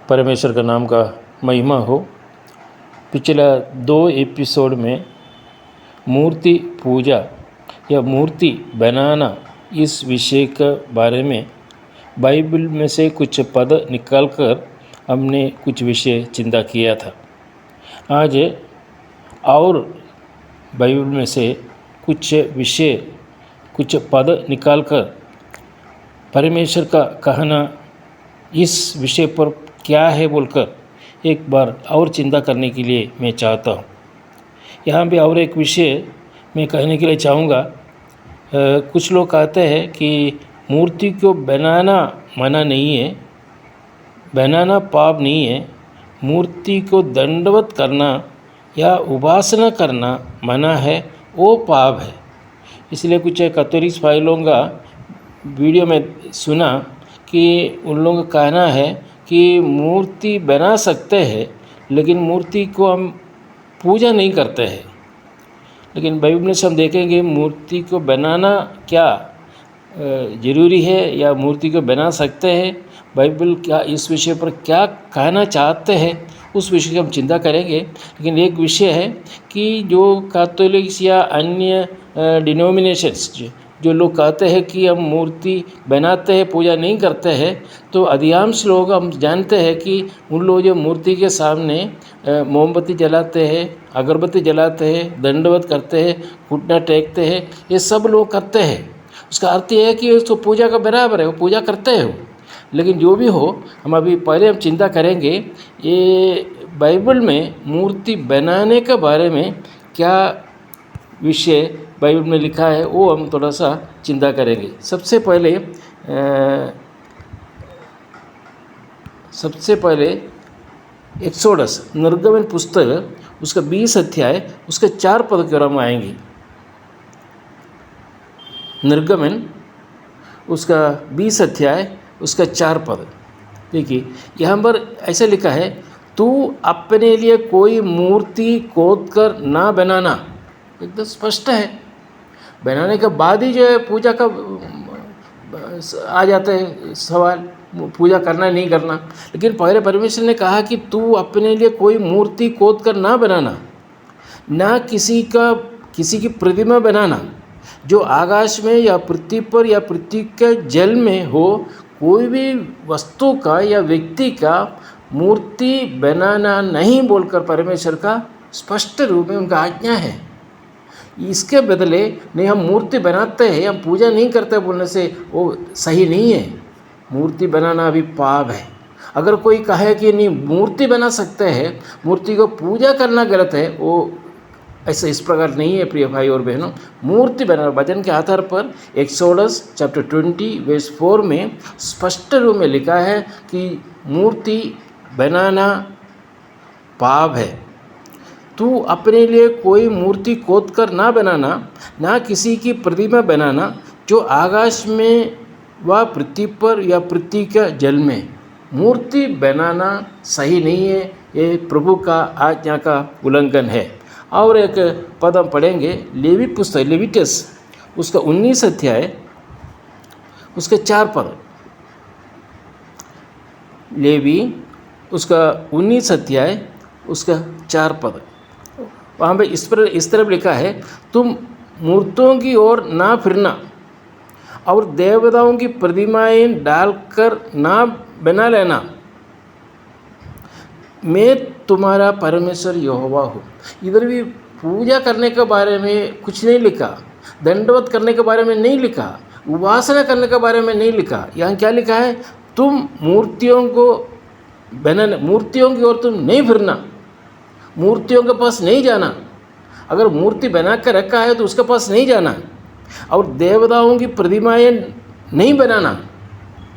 परमेश्वर का नाम का महिमा हो। पिछला 2 एपिसोड में मूर्ति पूजा या मूर्ति बनाना इस विषय के बारे में बाइबल में से कुछ पद निकालकर हमने कुछ विषय चिंता किया था। आज और बाइबल में से कुछ विषय कुछ पद निकालकर परमेश्वर का कहना इस विषय पर क्या है बोलकर एक बार और चिंता करने के लिए मैं चाहता हूँ। यहाँ पे और एक विषय मैं कहने के लिए चाहूँगा। कुछ लोग कहते हैं कि मूर्ति को बनाना मना नहीं है, बनाना पाप नहीं है, मूर्ति को दंडवत करना या उपासना करना मना है, वो पाप है। इसलिए कुछ कैथोलिक भाइयों का वीडियो में सुना कि उन लोगों का कहना है कि मूर्ति बना सकते हैं लेकिन मूर्ति को हम पूजा नहीं करते हैं। लेकिन बाइबल में से हम देखेंगे मूर्ति को बनाना क्या ज़रूरी है या मूर्ति को बना सकते हैं, बाइबल क्या इस विषय पर क्या कहना चाहते हैं उस विषय की हम चिंता करेंगे। लेकिन एक विषय है कि जो कैथोलिक्स या अन्य डिनोमिनेशंस जो लोग कहते हैं कि हम मूर्ति बनाते हैं पूजा नहीं करते हैं, तो अधिकांश लोग हम जानते हैं कि उन लोग जो मूर्ति के सामने मोमबत्ती जलाते हैं, अगरबत्ती जलाते हैं, दंडवत करते हैं, घुटना टेकते हैं, ये सब लोग करते हैं। उसका अर्थ यह है कि उसको पूजा का बराबर है, वो पूजा करते हैं वो। लेकिन जो भी हो, हम अभी पहले हम चिंता करेंगे ये बाइबल में मूर्ति बनाने के बारे में क्या विषय बाइबल में लिखा है, वो हम थोड़ा सा चिंता करेंगे। सबसे पहले एक्सोडस निर्गमन पुस्तक उसका 20 अध्याय उसके 4 पद की ओर हम आएंगे। निर्गमन उसका 20 अध्याय उसका 4 पद। देखिए यहाँ पर ऐसा लिखा है, तू अपने लिए कोई मूर्ति खोद कर ना बनाना। एकदम स्पष्ट है, बनाने के बाद ही जो है पूजा का आ जाता है सवाल, पूजा करना नहीं करना। लेकिन पहले परमेश्वर ने कहा कि तू अपने लिए कोई मूर्ति खोद कर ना बनाना, ना किसी की प्रतिमा बनाना जो आकाश में या पृथ्वी पर या पृथ्वी के जल में हो। कोई भी वस्तु का या व्यक्ति का मूर्ति बनाना नहीं बोलकर परमेश्वर का स्पष्ट रूप में उनका आज्ञा है। इसके बदले नहीं हम मूर्ति बनाते हैं, हम पूजा नहीं करते बोलने से वो सही नहीं है। मूर्ति बनाना भी पाप है। अगर कोई कहे कि नहीं मूर्ति बना सकते हैं, मूर्ति को पूजा करना गलत है, वो ऐसा इस प्रकार नहीं है। प्रिय भाई और बहनों, मूर्ति बनाना वचन के आधार पर एक्सोडस चैप्टर 20 वर्स 4 में स्पष्ट रूप में लिखा है कि मूर्ति बनाना पाप है। तू अपने लिए कोई मूर्ति खोद कर ना बनाना, ना किसी की प्रतिमा बनाना जो आकाश में व पृथ्वी पर या पृथ्वी के जल में। मूर्ति बनाना सही नहीं है, ये प्रभु का आज्ञा का उल्लंघन है। और एक पद हम पढ़ेंगे, लेवी पुस्तक लेविटिकस उसका 19 अध्याय उसके 4 पद। लेवी उसका 19 अध्याय उसका 4 पद। वहाँ पे इस तरफ लिखा है, तुम मूर्तियों की ओर ना फिरना और देवताओं की प्रतिमाएं डालकर ना बना लेना, मैं तुम्हारा परमेश्वर यहोवा हूँ। इधर भी पूजा करने के बारे में कुछ नहीं लिखा, दंडवत करने के बारे में नहीं लिखा, उपासना करने के बारे में नहीं लिखा। यहाँ क्या लिखा है, तुम मूर्तियों की ओर तुम नहीं फिरना, मूर्तियों के पास नहीं जाना। अगर मूर्ति बना कर रखा है तो उसके पास नहीं जाना, और देवताओं की प्रतिमाएं नहीं बनाना।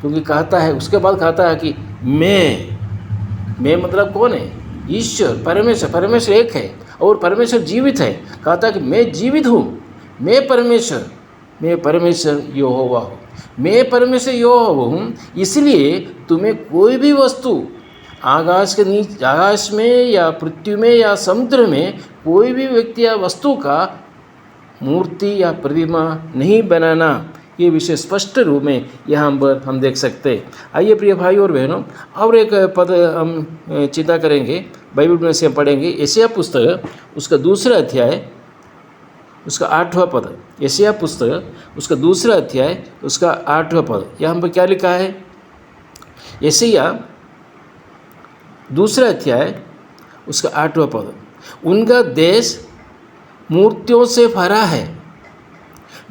क्योंकि कहता है, उसके बाद कहता है कि मैं मतलब कौन है? ईश्वर, परमेश्वर एक है और परमेश्वर जीवित है। कहता है कि मैं जीवित हूँ, मैं परमेश्वर यहोवा हूँ, मैं परमेश्वर यहोवा हूँ। इसलिए तुम्हें कोई भी वस्तु आकाश के नीचे, आकाश में या पृथ्वी में या समुद्र में कोई भी व्यक्ति या वस्तु का मूर्ति या प्रतिमा नहीं बनाना, ये विषय स्पष्ट रूप में यहाँ पर हम देख सकते हैं। आइए प्रिय भाई और बहनों, और एक पद हम चिंता करेंगे, बाइबल में से हम पढ़ेंगे यशायाह पुस्तक उसका दूसरा अध्याय उसका 8वां पद। यशायाह पुस्तक उसका दूसरा अध्याय उसका 8वां पद। यहाँ पर क्या लिखा है? यशायाह दूसरा अध्याय उसका 8वां पद। उनका देश मूर्तियों से भरा है,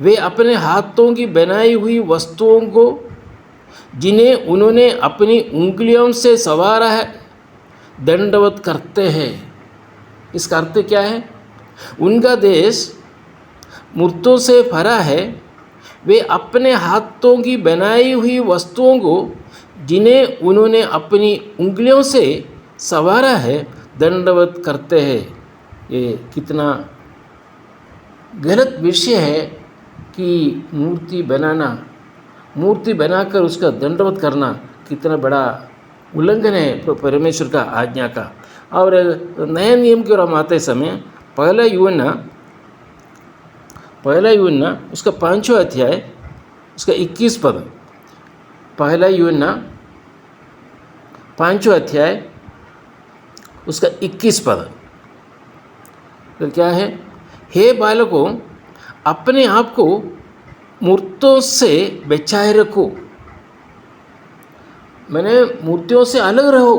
वे अपने हाथों की बनाई हुई वस्तुओं को जिन्हें उन्होंने अपनी उंगलियों से संवारा है दंडवत करते हैं। इसका अर्थ क्या है? उनका देश मूर्तियों से भरा है, वे अपने हाथों की बनाई हुई वस्तुओं को जिन्हें उन्होंने अपनी उंगलियों से संवारा है दंडवत करते हैं। ये कितना गलत विषय है कि मूर्ति बनाकर उसका दंडवत करना कितना बड़ा उल्लंघन है परमेश्वर का आज्ञा का। और नए नियम की ओर हम आते समय पहला यूहन्ना उसका 5वां अध्याय उसका 21 पद। पहला यूहन्ना 5वां अध्याय उसका 21 पद। तो क्या है? हे बालकों, अपने आप को मूर्तियों से बचाए रखो, मैंने मूर्तियों से अलग रहो।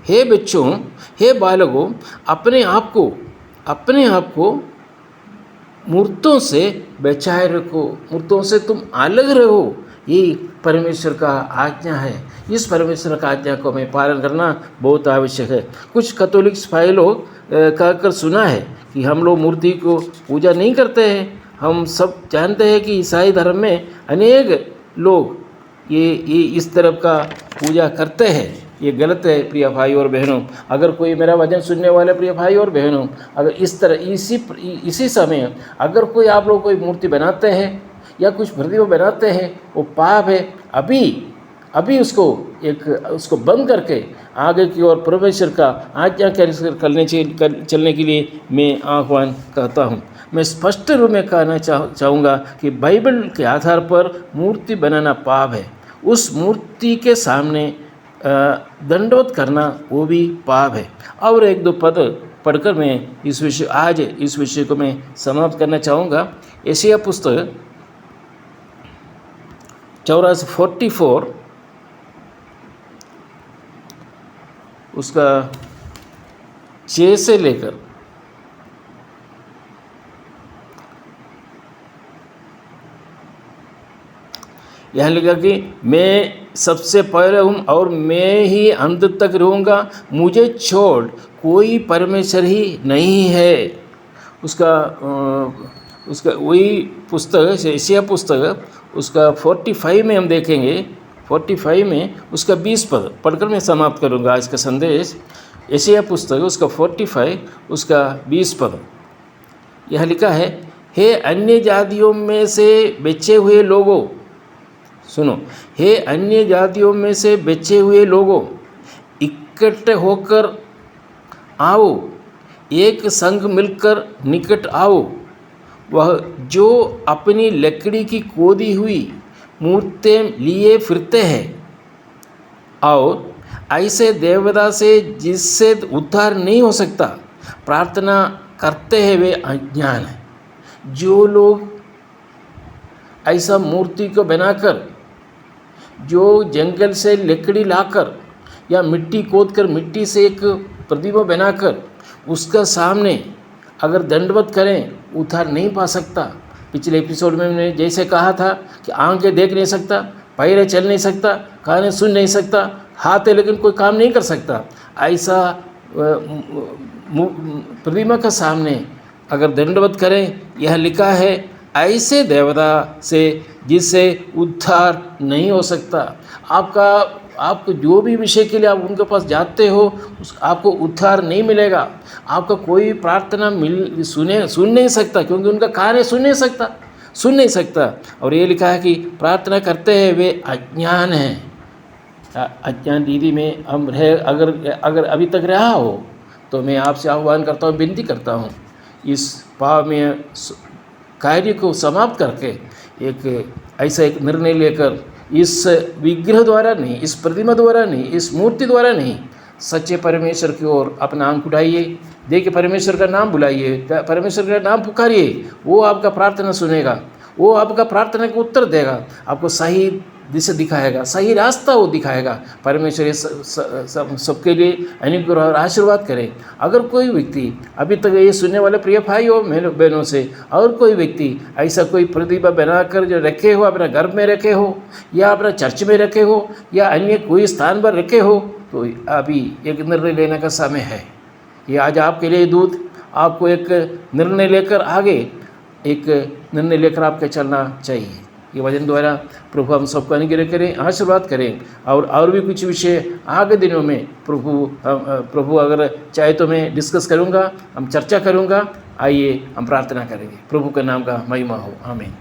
हे बच्चों, हे बालकों, अपने आप को मूर्तियों से बचाए रखो, मूर्तियों से तुम अलग रहो। ये परमेश्वर का आज्ञा है। इस परमेश्वर का आज्ञा को हमें पालन करना बहुत आवश्यक है। कुछ कैथोलिक भाई लोग कहकर सुना है कि हम लोग मूर्ति को पूजा नहीं करते हैं। हम सब जानते हैं कि ईसाई धर्म में अनेक लोग ये इस तरफ का पूजा करते हैं। ये गलत है प्रिय भाई और बहनों। अगर कोई मेरा वचन सुनने वाले प्रिय भाई और बहनों, अगर इस तरह इसी समय अगर कोई आप लोग कोई मूर्ति बनाते हैं या कुछ प्रतिमा बनाते हैं, वो पाप है। अभी उसको बंद करके आगे की ओर परमेश्वर का आज्ञा चलने के लिए मैं आह्वान करता हूँ। मैं स्पष्ट रूप में कहना चाहूँगा कि बाइबल के आधार पर मूर्ति बनाना पाप है। उस मूर्ति के सामने दंडवत करना वो भी पाप है। और एक दो पद पढ़कर मैं इस विषय को मैं समाप्त करना चाहूँगा। यशायाह पुस्तक 44 उसका 6 से लेकर यहाँ लिखा कि मैं सबसे पहले हूँ और मैं ही अंत तक रहूँगा, मुझे छोड़ कोई परमेश्वर ही नहीं है। उसका वही पुस्तक यशायाह पुस्तक उसका 45 में हम देखेंगे। 45 में उसका 20 पद पढ़कर मैं समाप्त करूँगा आज का संदेश। यशायाह पुस्तक उसका 45 उसका 20 पद यह लिखा है, हे अन्य जातियों में से बचे हुए लोगों, सुनो, हे अन्य जातियों में से बचे हुए लोगों, इकट्ठे होकर आओ, एक संग मिलकर निकट आओ। वह जो अपनी लकड़ी की खोदी हुई मूर्तें लिए फिरते हैं और ऐसे देवता से जिससे उद्धार नहीं हो सकता प्रार्थना करते हैं, वे अज्ञान हैं। जो लोग ऐसा मूर्ति को बनाकर, जो जंगल से लकड़ी लाकर या मिट्टी खोदकर मिट्टी से एक प्रतिमा बनाकर उसका सामने अगर दंडवत करें, उद्धार नहीं पा सकता। पिछले एपिसोड में मैंने जैसे कहा था कि आंखें देख नहीं सकता, पैरें चल नहीं सकता, कानें सुन नहीं सकता, हाथ है लेकिन कोई काम नहीं कर सकता, ऐसा प्रतिमा का सामने अगर दंडवत करें, यह लिखा है ऐसे देवता से जिससे उद्धार नहीं हो सकता। आपको जो भी विषय के लिए आप उनके पास जाते हो आपको उद्धार नहीं मिलेगा। आपका कोई प्रार्थना सुन नहीं सकता, क्योंकि उनका कार्य सुन नहीं सकता। और ये लिखा है कि प्रार्थना करते हैं वे अज्ञान हैं। अज्ञान दीदी में हम रहे अगर अभी तक रहा हो तो मैं आपसे आह्वान करता हूँ, विनती करता हूँ, इस पाप में कार्य को समाप्त करके एक ऐसा एक निर्णय लेकर इस विग्रह द्वारा नहीं, इस प्रतिमा द्वारा नहीं, इस मूर्ति द्वारा नहीं, सच्चे परमेश्वर की ओर अपना आंख उठाइए, देखिए परमेश्वर का नाम बुलाइए, परमेश्वर का नाम पुकारिए, वो आपका प्रार्थना सुनेगा, वो आपका प्रार्थना का उत्तर देगा, आपको सही दिशा दिखाएगा, सही रास्ता वो दिखाएगा। परमेश्वर ये सबके लिए अनुग्रह और आशीर्वाद करे। अगर कोई व्यक्ति अभी तक ये सुनने वाले प्रिय भाई हो बहनों से, और कोई व्यक्ति ऐसा कोई प्रतिभा बनाकर जो रखे हो, अपना घर में रखे हो या अपना चर्च में रखे हो या अन्य कोई स्थान पर रखे हो, तो अभी एक निर्णय लेने का समय है। ये आज आपके लिए दूत आपको एक निर्णय लेकर आगे एक निर्णय लेकर आपके चलना चाहिए। ये वचन द्वारा प्रभु हम सबको अनुग्रह करें, आशीर्वाद करें। और भी कुछ विषय आगे दिनों में प्रभु अगर चाहे तो मैं डिस्कस करूँगा, हम चर्चा करूँगा। आइए हम प्रार्थना करेंगे। प्रभु के नाम का महिमा हो, आमीन।